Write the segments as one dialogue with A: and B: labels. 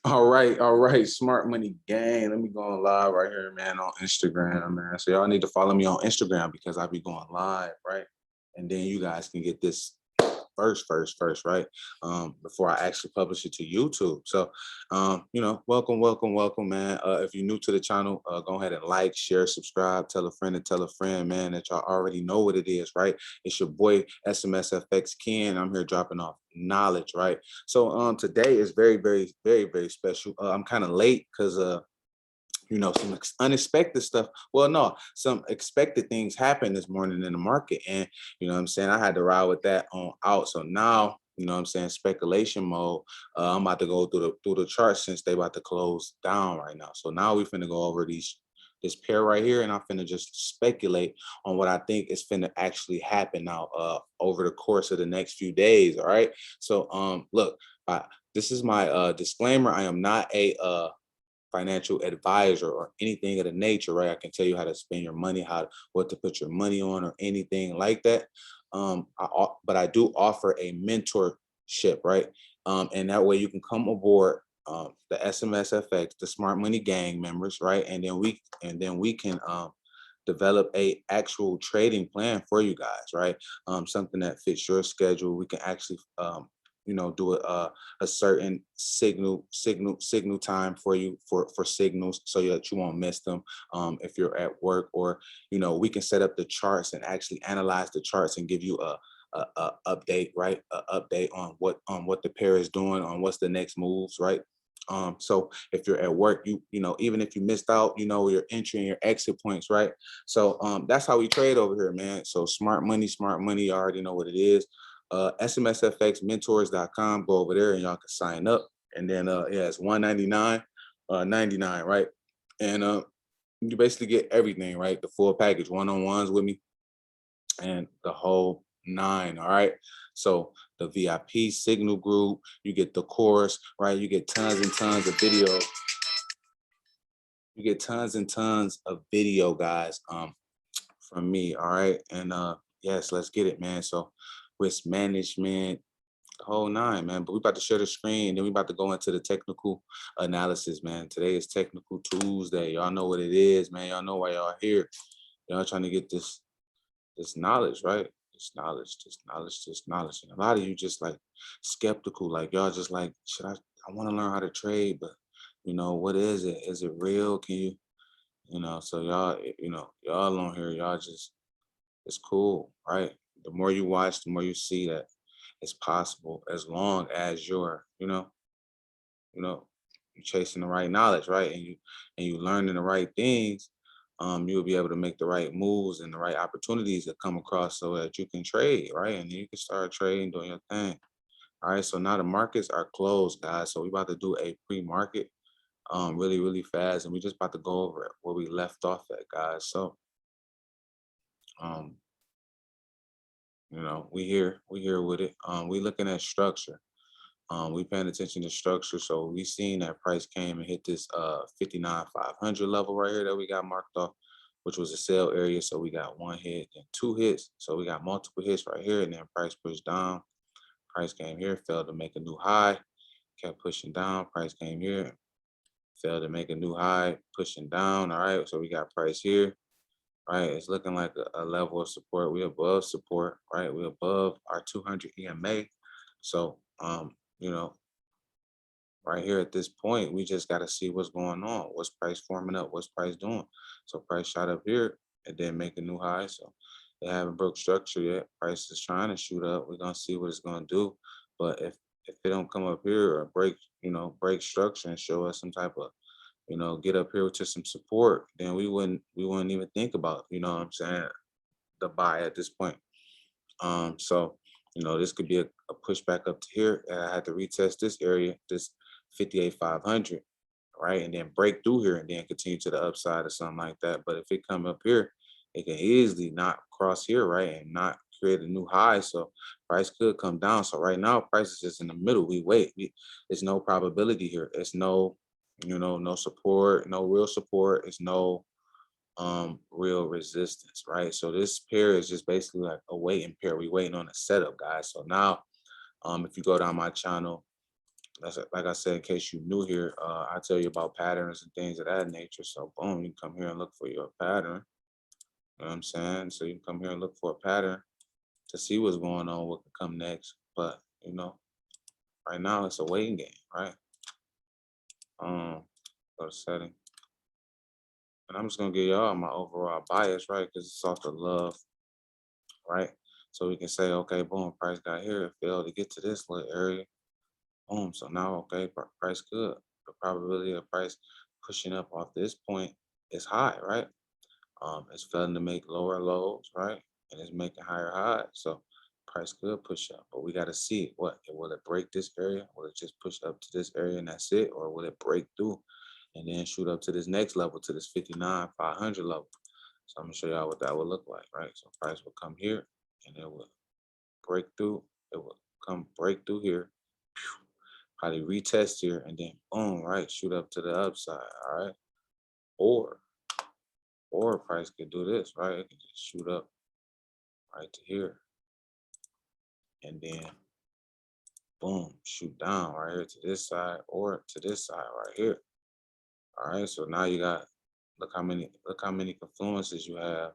A: All right, smart money gang. Let me go on live right here, man, on Instagram, man. So y'all need to follow me on Instagram because I'll be going live, right? And then you guys can get this first, right? Before I actually publish it to YouTube. So, welcome, man. If you're new to the channel, go ahead and like, share, subscribe, tell a friend and tell a friend, man, that y'all already know what it is, right? It's your boy SMSFX Ken. I'm here dropping off knowledge, right? So, today is very special. I'm kind of late because some unexpected stuff. Well, no, some expected things happened this morning in the market. And, what I'm saying, I had to ride with that on out. So now, what I'm saying, speculation mode. I'm about to go through the charts since they about to close down right now. So now we finna go over this pair right here, and I'm finna just speculate on what I think is finna actually happen now over the course of the next few days. All right. So look, this is my disclaimer. I am not a financial advisor or anything of the nature, right? I can tell you how to spend your money, what to put your money on, or anything like that. But I do offer a mentorship, right? And that way you can come aboard the SMSFX, the Smart Money Gang members, right? And then we can develop a actual trading plan for you guys, right? Something that fits your schedule. We can actually do a certain signal time for you for signals so that you won't miss them if you're at work, or we can set up the charts and actually analyze the charts and give you a update, right? A update on what the pair is doing, on what's the next moves, right? So if you're at work, even if you missed out, you're entering your exit points, right? So that's how we trade over here, man. So smart money, you already know what it is. SMSFXmentors.com. Go over there and y'all can sign up. And then yeah, it's 199, 99, right? And you basically get everything, right? The full package, one-on-ones with me, and the whole nine. All right. So the VIP signal group, you get the course, right? You get tons and tons of video. You get tons and tons of video, guys, from me. All right. And yes, let's get it, man. So risk management, whole nine, man. But we about to share the screen, and then we about to go into the technical analysis, man. Today is Technical Tuesday. Y'all know what it is, man. Y'all know why y'all here. Y'all trying to get this knowledge, right? This knowledge. And a lot of you just like skeptical, like y'all just like, I want to learn how to trade, but what is it? Is it real? Can you, so y'all, y'all on here, y'all just, it's cool, right? The more you watch, the more you see that it's possible, as long as you know, you're chasing the right knowledge, right? And you learning the right things, you'll be able to make the right moves and the right opportunities that come across so that you can trade, right? And you can start trading, doing your thing. All right. So now the markets are closed, guys. So we about to do a pre-market really fast. And we just about to go over it where we left off at, guys. So um, we here with it. We looking at structure. We paying attention to structure. So we seen that price came and hit this 59,500 level right here that we got marked off, which was a sell area. So we got one hit and two hits. So we got multiple hits right here, and then price pushed down. Price came here, failed to make a new high, kept pushing down. Price came here, failed to make a new high, pushing down. All right. So we got price here. Right, it's looking like a level of support. We above support, right? We above our 200 EMA. So, you know, right here at this point, we just got to see what's going on. What's price forming up? What's price doing? So price shot up here and then make a new high. So they haven't broke structure yet. Price is trying to shoot up. We're gonna see what it's gonna do. But if it don't come up here or break structure and show us some type of get up here to some support, then we wouldn't even think about, what I'm saying, the buy at this point. So, this could be a pushback up to here. And I had to retest this area, this 58,500, right? And then break through here and then continue to the upside or something like that. But if it come up here, it can easily not cross here, right? And not create a new high. So price could come down. So right now, price is just in the middle. We wait. There's no probability here. It's no support, no real support. It's no real resistance, right? So this pair is just basically like a waiting pair. We waiting on a setup, guys. So now if you go down my channel, That's like I said, in case you new here, I tell you about patterns and things of that nature. So boom, you come here and look for your pattern. You know what I'm saying? So you come here and look for a pattern to see what's going on, what can come next. But you know, right now it's a waiting game, right? Go to setting. And I'm just gonna give y'all my overall bias, right? Because it's off the love, right? So we can say, okay, boom, price got here, it failed to get to this little area. Boom. So now, okay, price good. The probability of price pushing up off this point is high, right? It's failing to make lower lows, right? And it's making higher highs. So price could push up, but we got to see what will it break this area? Will it just push up to this area and that's it, or will it break through and then shoot up to this next level, to this 59,500 level? So I'm gonna show y'all what that would look like, right? So price will come here and it will break through. It will come break through here, probably retest here, and then boom, right, shoot up to the upside, all right? Or price could do this, right? It can just shoot up right to here, and then boom, shoot down right here to this side or to this side right here. All right, so now you got look how many confluences you have,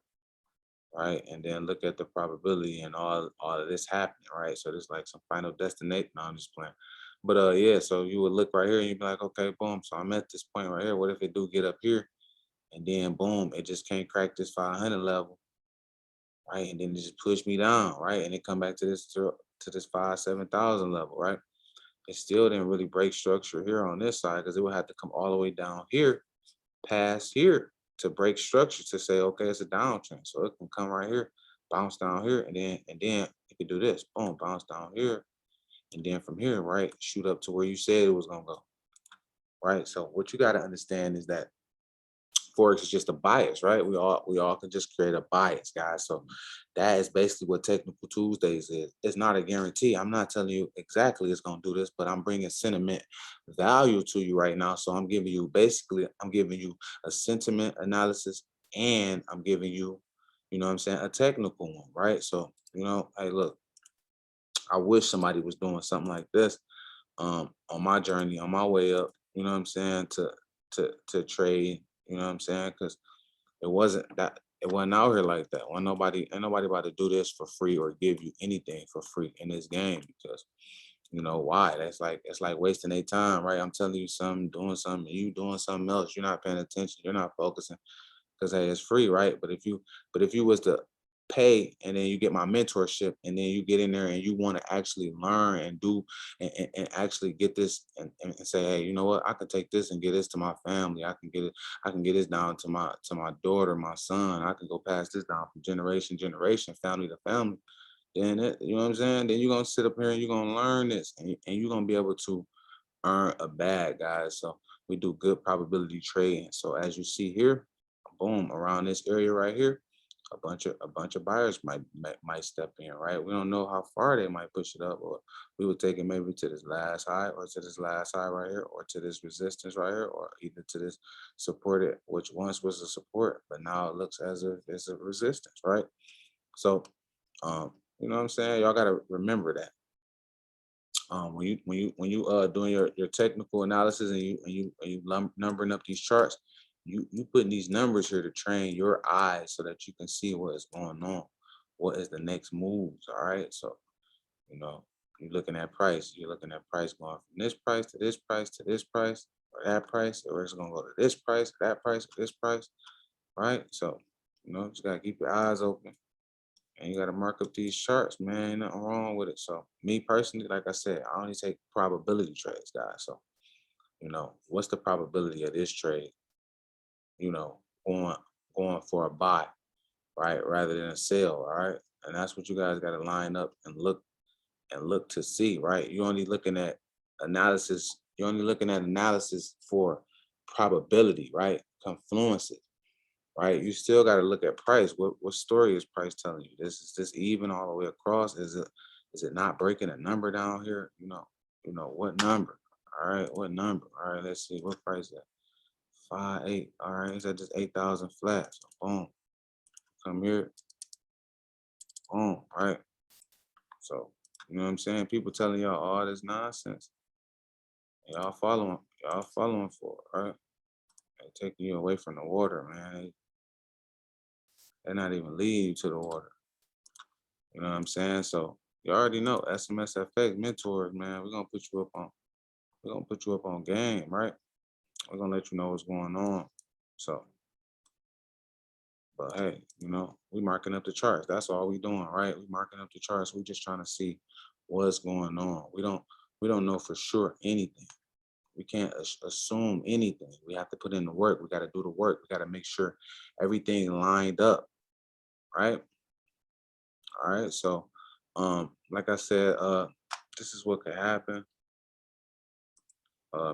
A: right? And then look at the probability and all of this happening, right? So there's like some final destination. No, I'm just playing. But yeah, so you would look right here and you'd be like, okay, boom. So I'm at this point right here. What if it do get up here? And then boom, it just can't crack this 500 level, right? And then it just push me down, right? And it come back to this 5-7,000 level, right? It still didn't really break structure here on this side because it would have to come all the way down here, past here, to break structure to say, okay, it's a downtrend. So it can come right here, bounce down here, and then it can do this, boom, bounce down here, and then from here, right, shoot up to where you said it was gonna go, right? So what you got to understand is that Forex is just a bias, right? We all can just create a bias, guys. So that is basically what Technical Tuesdays is. It's not a guarantee. I'm not telling you exactly it's gonna do this, but I'm bringing sentiment value to you right now. So I'm giving you a sentiment analysis, and I'm giving you, you know what I'm saying, a technical one, right? So, hey, look, I wish somebody was doing something like this on my journey, on my way up, you know what I'm saying, to trade, you know what I'm saying? Because it wasn't out here like that. When ain't nobody about to do this for free or give you anything for free in this game, because you know why? It's like wasting their time, right? I'm telling you something, doing something, and you doing something else. You're not paying attention, you're not focusing because hey, it's free, right? But if you was to pay and then you get my mentorship and then you get in there and you want to actually learn and do and actually get this and say, hey, you know what, I can take this and get this to my family. I can get this down to my daughter, my son. I can go pass this down from generation to generation, family to family. Then you know what I'm saying? Then you're gonna sit up here and you're gonna learn this and you're gonna be able to earn a bag, guys. So we do good probability trading. So as you see here, boom, around this area right here, a bunch of buyers might step in, right? We don't know how far they might push it up, or we would take it maybe to this last high, or to this last high right here, or to this resistance right here, or either to this supported, which once was a support, but now it looks as if it's a resistance, right? So, you know what I'm saying? Y'all gotta remember that when you doing your technical analysis and you numbering up these charts, you putting these numbers here to train your eyes so that you can see what is going on, what is the next moves. All right, so you know you're looking at price, going from this price to this price to this price or that price, or it's gonna go to this price, that price, or this price, right? So just gotta keep your eyes open and you got to mark up these charts, man. Ain't nothing wrong with it. So me personally, like I said, I only take probability trades, guys. So what's the probability of this trade? You know, going going for a buy, right, rather than a sell, all right. And that's what you guys got to line up and look to see, right. You're only looking at analysis. You're only looking at analysis for probability, right? Confluences, right? You still got to look at price. What story is price telling you? Is this even all the way across? Is it not breaking a number down here? What number? All right, what number? All right, let's see what price that. 5.8. All right, is that just 8,000 flat? So boom, come here, boom, right. So you know what I'm saying? People telling y'all all this nonsense. Y'all following for it, right? They taking you away from the water, man. They're not even leading you to the water. You know what I'm saying? So you already know SMSFX mentors, man. We're gonna put you up on game, right? We're gonna let you know what's going on. So, but hey, we marking up the charts. That's all we doing, right? We marking up the charts. We just trying to see what's going on. We don't know for sure anything. We can't assume anything. We have to put in the work. We got to do the work. We got to make sure everything lined up, right? All right. So, like I said, this is what could happen.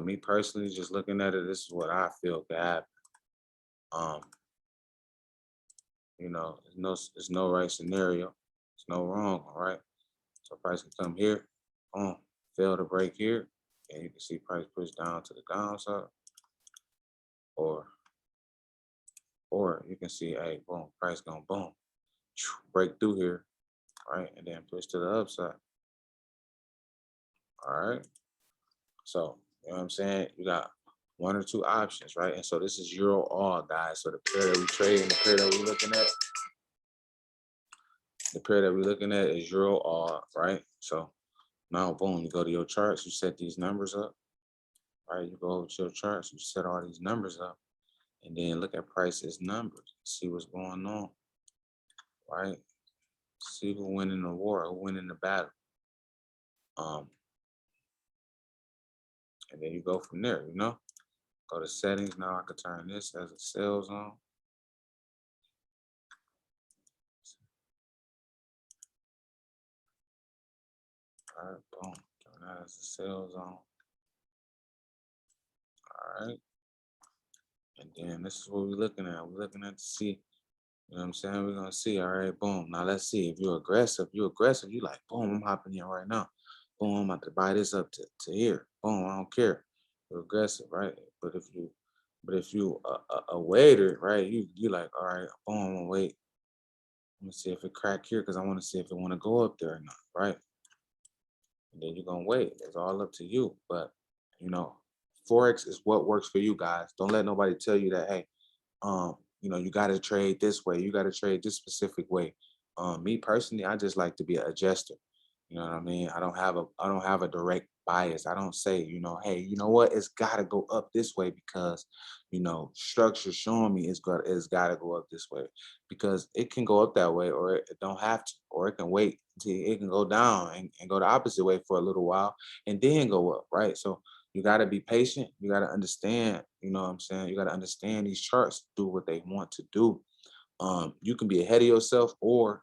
A: Me personally, just looking at it, this is what I feel could happen. Um, there's no right scenario. There's no wrong. All right. So price can come here, boom, fail to break here, and you can see price push down to the downside, or you can see, hey, boom, price gonna boom, break through here, right, and then push to the upside. All right. So you know what I'm saying? You got one or two options, right? And so this is Euro all, guys. So the pair that we trade and the pair that we're looking at, is Euro all, right? So now, boom, you go to your charts, you set these numbers up, right? You go over to your charts, you set all these numbers up, and then look at prices numbers, see what's going on, right? See who winning the war, who winning the battle. And then you go from there, Go to settings. Now I could turn this as a sell zone. All right, boom. Turn that as a sell zone. All right. And then this is what we're looking at. We're looking at to see, you know what I'm saying? We're gonna see. All right, boom. Now let's see. If you're aggressive, you like, boom, I'm hopping in right now. Boom, I'm about to buy this up to here. Boom, I don't care. You're aggressive, right? But if you a waiter, right? You like, all right, boom, I'm gonna wait. I'm gonna see if it crack here because I want to see if it want to go up there or not, right? And then you're gonna wait. It's all up to you. But you know, Forex is what works for you guys. Don't let nobody tell you that, hey, you gotta trade this way, you gotta trade this specific way. Me personally, I just like to be an adjuster. You know what I mean? I don't have a direct bias. I don't say, hey, you know what, it's gotta go up this way because structure showing me it's gotta go up this way. Because it can go up that way or it don't have to, or it can wait until it can go down and go the opposite way for a little while and then go up, right? So you got to be patient. You got to understand, you know what I'm saying? You got to understand these charts do what they want to do. You can be ahead of yourself or,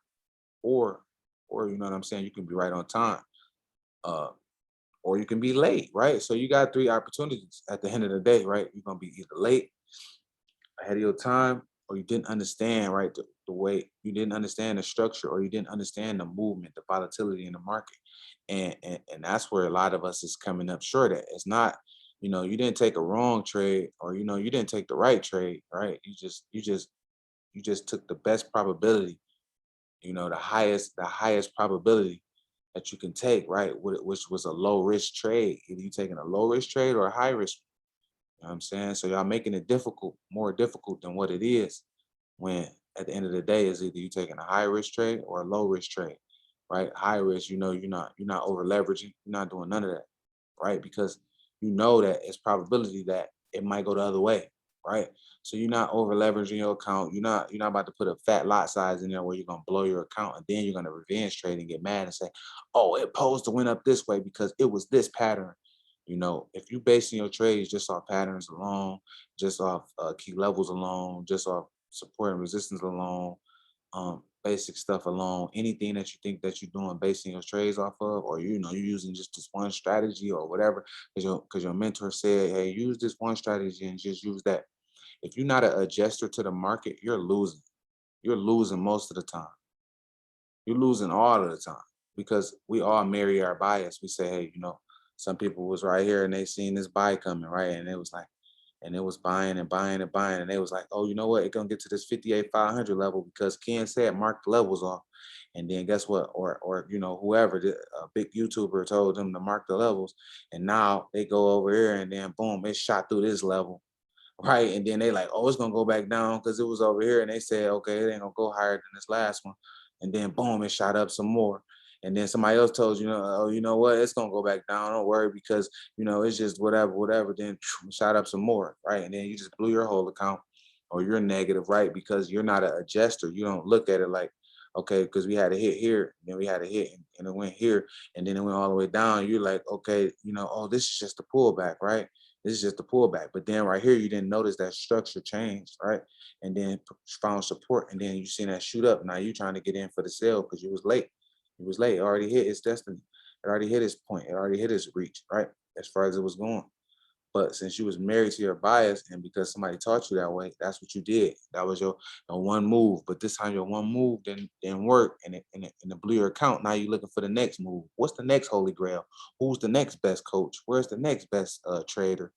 A: you know what I'm saying? You can be right on time. Uh, or you can be late, right? So you got three opportunities at the end of the day, right? You're going to be either late, ahead of your time, or you didn't understand, right, the way you didn't understand the structure, or you didn't understand the movement, the volatility in the market. And that's where a lot of us is coming up short at. It's not, you didn't take a wrong trade, or you didn't take the right trade, right? You just took the best probability, the highest probability that you can take, right? Which was a low risk trade. Either you taking a low risk trade or a high risk. You know what I'm saying? So y'all making it difficult, more difficult than what it is, when at the end of the day is either you taking a high risk trade or a low risk trade, right? High risk, you're not over leveraging, you're not doing none of that, right? Because you know that it's probability that it might go the other way, right? So you're not over leveraging your account. You're not about to put a fat lot size in there where you're gonna blow your account and then you're gonna revenge trade and get mad and say, oh, it posed to went up this way because it was this pattern. If you basing your trades just off patterns alone, just off key levels alone, just off support and resistance alone, basic stuff alone, anything that you think that you're doing basing your trades off of, or you're using just this one strategy or whatever, because your mentor said, hey, use this one strategy and just use that. If you're not an adjuster to the market, you're losing. You're losing most of the time. You're losing all of the time because we all marry our bias. We say, hey, some people was right here and they seen this buy coming, right? And it was like, and it was buying and buying and buying, and they was like, oh, you know what? It's gonna get to this 58,500 level because Ken said mark the levels off. And then guess what? Or you know, whoever a big YouTuber told them to mark the levels, and now they go over here and then boom, it shot through this level. Right. And then they like, oh, it's gonna go back down because it was over here. And they said, okay, it ain't gonna go higher than this last one. And then boom, it shot up some more. And then somebody else told you, oh, you know what, it's gonna go back down. Don't worry, because you know, it's just whatever, whatever. Then it shot up some more, right? And then you just blew your whole account, or you're negative, right? Because you're not an adjuster. You don't look at it like, okay, because we had a hit here, then we had a hit, and it went here, and then it went all the way down. You're like, okay, you know, oh, this is just a pullback, right? This is just a pullback. But then right here, you didn't notice that structure changed, right? And then found support, and then you seen that shoot up. Now you trying to get in for the sale because you was late. You was late. It already hit its destiny. It already hit its point. It already hit its reach, right? As far as it was going. But since you was married to your bias, and because somebody taught you that way, that's what you did. That was your one move. But this time your one move didn't work, and it blew your account. Now you're looking for the next move. What's the next holy grail? Who's the next best coach? Where's the next best trader?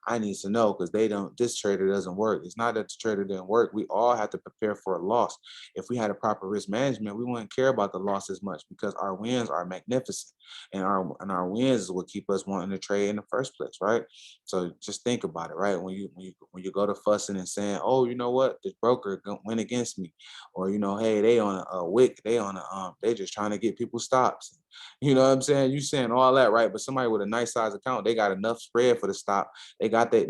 A: I need to know, because they don't. This trader doesn't work. It's not that the trader didn't work. We all have to prepare for a loss. If we had a proper risk management, we wouldn't care about the loss as much because our wins are magnificent, and our wins is what keep us wanting to trade in the first place, right? So just think about it, right? When you go to fussing and saying, "Oh, you know what? This broker went against me," or you know, "Hey, they on a wick, they on a they just trying to get people stops." You know what I'm saying? You saying all that, right? But somebody with a nice size account, they got enough spread for the stop. They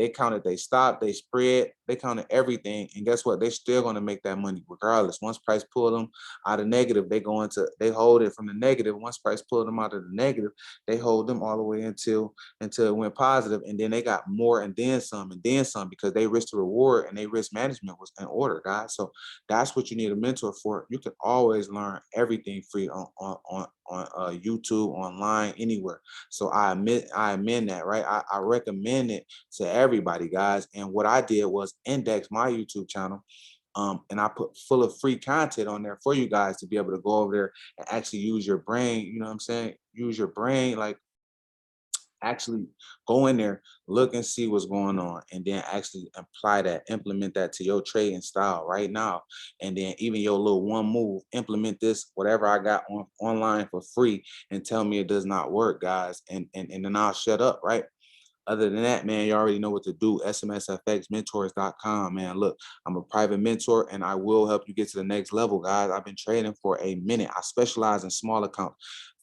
A: counted they stop, they spread, they counted everything, and guess what? They still gonna make that money regardless. Once price pull them out of negative, they hold it from the negative. Once price pull them out of the negative, they hold them all the way until it went positive, and then they got more and then some because they risk to reward and they risk management was in order, guys. So that's what you need a mentor for. You can always learn everything free on YouTube, online, anywhere. So I amend that, right? I recommend it to everybody, guys. And what I did was index my YouTube channel. And I put full of free content on there for you guys to be able to go over there and actually use your brain. You know what I'm saying? Use your brain, like actually go in there, look and see what's going on, and then actually apply that, implement that to your trading style right now. And then even your little one move, implement this, whatever I got online for free, and tell me it does not work, guys. And then I'll shut up, right? Other than that, man, you already know what to do. SMSFXmentors.com, man. Look, I'm a private mentor and I will help you get to the next level, guys. I've been trading for a minute. I specialize in small accounts,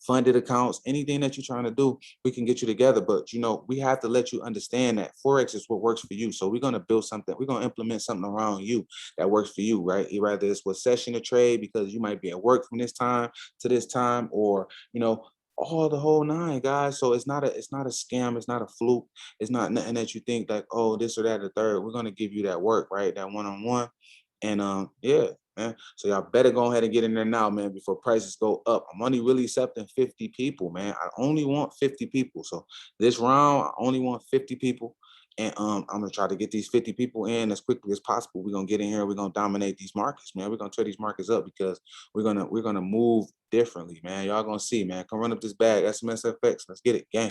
A: funded accounts, anything that you're trying to do, we can get you together. But, you know, we have to let you understand that Forex is what works for you. So we're going to build something. We're going to implement something around you that works for you, right? Either it's what session to trade because you might be at work from this time to this time, or, you know, all the whole nine, guys. So it's not a scam, it's not a fluke, it's not nothing that you think like, oh, this or that or third. We're gonna give you that work, right? That one-on-one. And yeah, man. So y'all better go ahead and get in there now, man, before prices go up. I'm only really accepting 50 people, man. I only want 50 people. So this round, I only want 50 people. And I'm gonna try to get these 50 people in as quickly as possible. We're gonna get in here, we're gonna dominate these markets, man. We're gonna tear these markets up because we're gonna move differently, man. Y'all gonna see, man. Come run up this bag, SMSFX. Let's get it, gang.